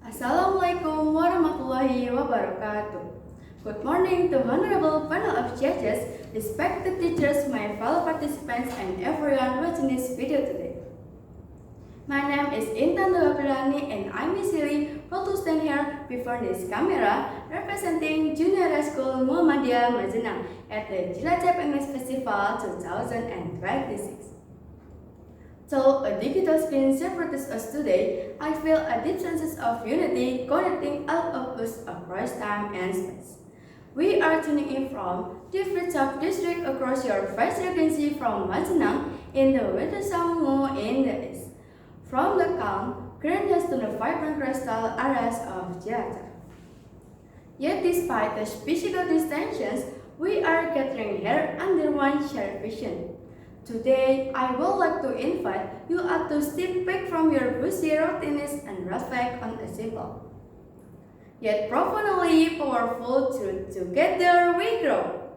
Assalamualaikum warahmatullahi wabarakatuh. Good morning to honorable panel of judges, respected teachers, my fellow participants, and everyone watching this video today. My name is Intan Dewapradani and I'm easily proud to stand here before this camera representing Junior High School Muhammadiyah Majenang at the Cilacap English Festival 2026. Though a digital screen separates us today, I feel a deep sense of unity connecting all of us across time and space. We are tuning in from different sub-districts across your vast regency from Majenang in the Wetusangu in the east, from the calm green hills to the vibrant coastal areas of Cilacap. Yet despite the physical distances, we are gathering here under one shared vision. Today, I would like to invite you all to step back from your busy routines and reflect on a simple, yet profoundly powerful truth. Together we grow.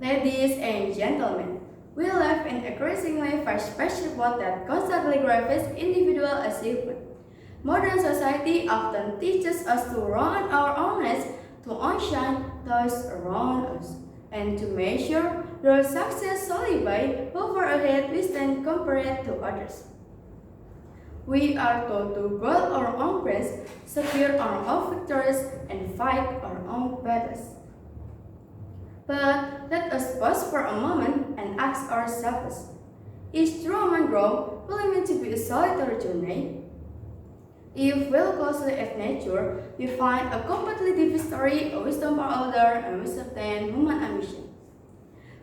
Ladies and gentlemen, we live in a increasingly fast-paced world that constantly graves individual achievement. Modern society often teaches us to run our own race, to outshine those around us, and to measure their success solely by how far ahead we stand compared to others. We are taught to build our own brands, secure our own victories, and fight our own battles. But let us pause for a moment and ask ourselves, is true human growth really meant to be a solitary journey? If we look closely at nature, we find a completely different story, a wisdom for older and wisdom than human ambition.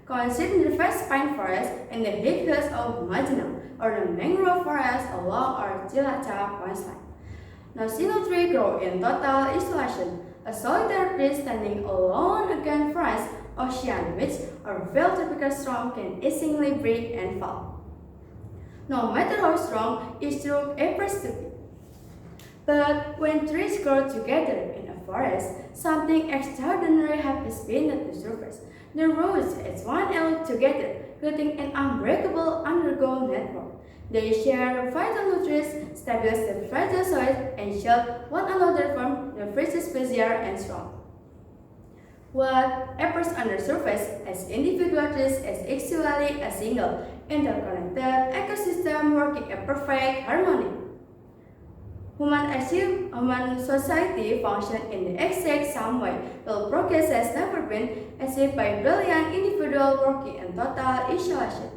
Consider the vast pine forest in the deep hills of Majenang, or the mangrove forest along our Cilacap coastline. No single tree grows in total isolation. A solitary tree standing alone against vast ocean which a very tropical storm can easily break and fall. No matter how strong its trunk appears to be. But when trees grow together in a forest, something extraordinary happens beneath the surface. The roots as one elk together, creating an unbreakable underground network. They share vital nutrients, stabilize the fragile soil, and shield one another from the freezes bezier and strong. What appears on the surface as individual trees is actually a single, interconnected ecosystem working in perfect harmony. Human society function in the exact same way, while progress has never been achieved by brilliant individuals working in total isolation.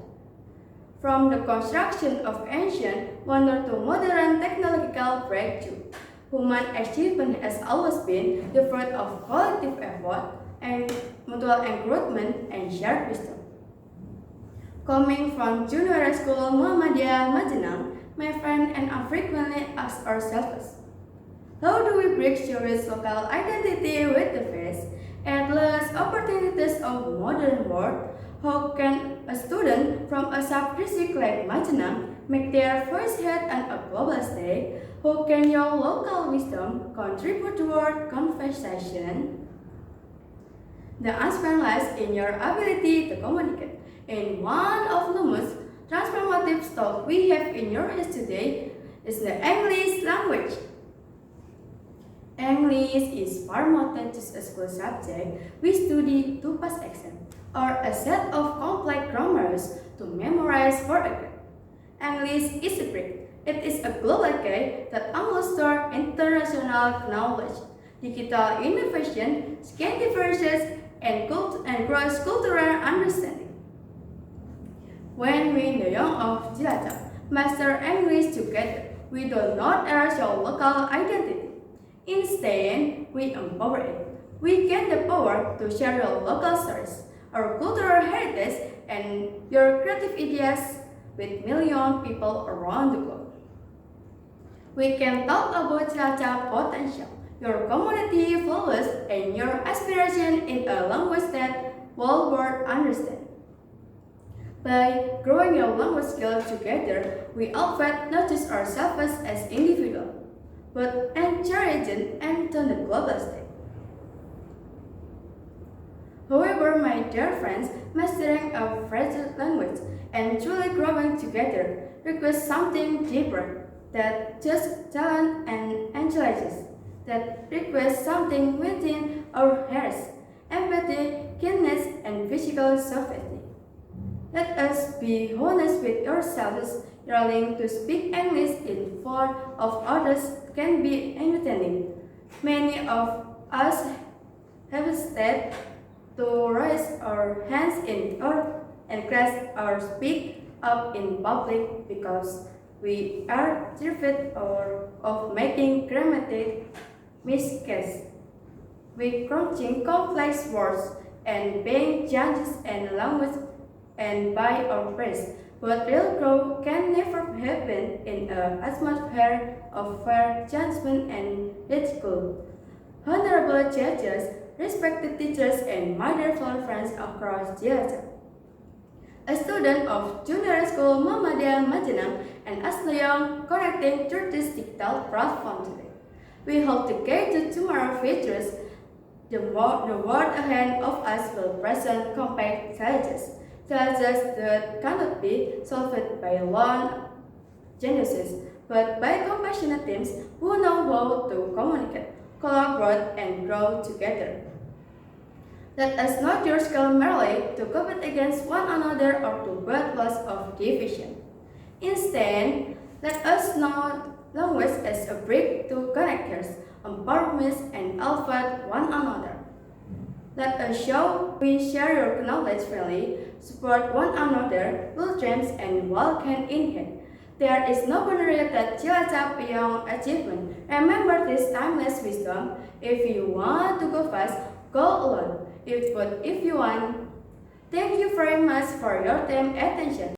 From the construction of ancient wonder to modern technological breakthrough, human achievement has always been the fruit of collective effort and mutual encouragement and shared wisdom. Coming from Junior High School Muhammadiyah Majenang, my friend and I frequently ask ourselves, how do we bridge Jewish local identity with the vast, endless opportunities of modern world? How can a student from a sub-district like Majenang make their voice heard on a global stage? How can your local wisdom contribute toward conversation? The answer lies in your ability to communicate. In one of the most transformative stuff we have in your hands today is the English language. English is far more than just a school subject we study to pass exam, or a set of complex grammars to memorize for a grade. English is a bridge. It is a global gate that unlocks international knowledge, digital innovation, scan differences, and cross-cultural understanding. When we, the young of Cilacap, master English together, we do not erase our local identity. Instead, we empower it. We gain the power to share your local stories, our cultural heritage, and your creative ideas with millions of people around the globe. We can talk about Cilacap potential, your community values, and your aspiration in a language that world world understand. By growing your language skills together, we elevate not just ourselves as individuals, but encouraging and on the global stage. However, my dear friends, mastering a fragile language and truly growing together requires something deeper. that just talent and intelligence, that requires something within our hearts, empathy, kindness, and physical safety. Let us be honest with ourselves. Learning to speak English in front of others can be entertaining. Many of us hesitate to raise our hands in or class or speak up in public because we are terrified of making grammatic mistakes. We crunching complex words and being judges and language and by our praise. But real growth can never happen in an atmosphere of fair judgment and ridicule. Honorable judges, respected teachers, and my dear fellow friends across Cilacap. A student of junior school Muhammadiyah Majenang and Asli Young connecting through this digital platform today. We hope to get to tomorrow's features. The world ahead of us will present compact challenges that cannot be solved by lone geniuses, but by compassionate teams who know how to communicate, collaborate, and grow together. Let us not use skill merely to compete against one another or to build lots of division. Instead, let us know language as a bridge to connect us, empowerment, and elevate one another. Let us show we share your knowledge freely, support one another, build dreams, and walk hand in hand. There is no boundary that Cilacap beyond achievement. Remember this timeless wisdom. If you want to go fast, go alone. But if you want, thank you very much for your time and attention.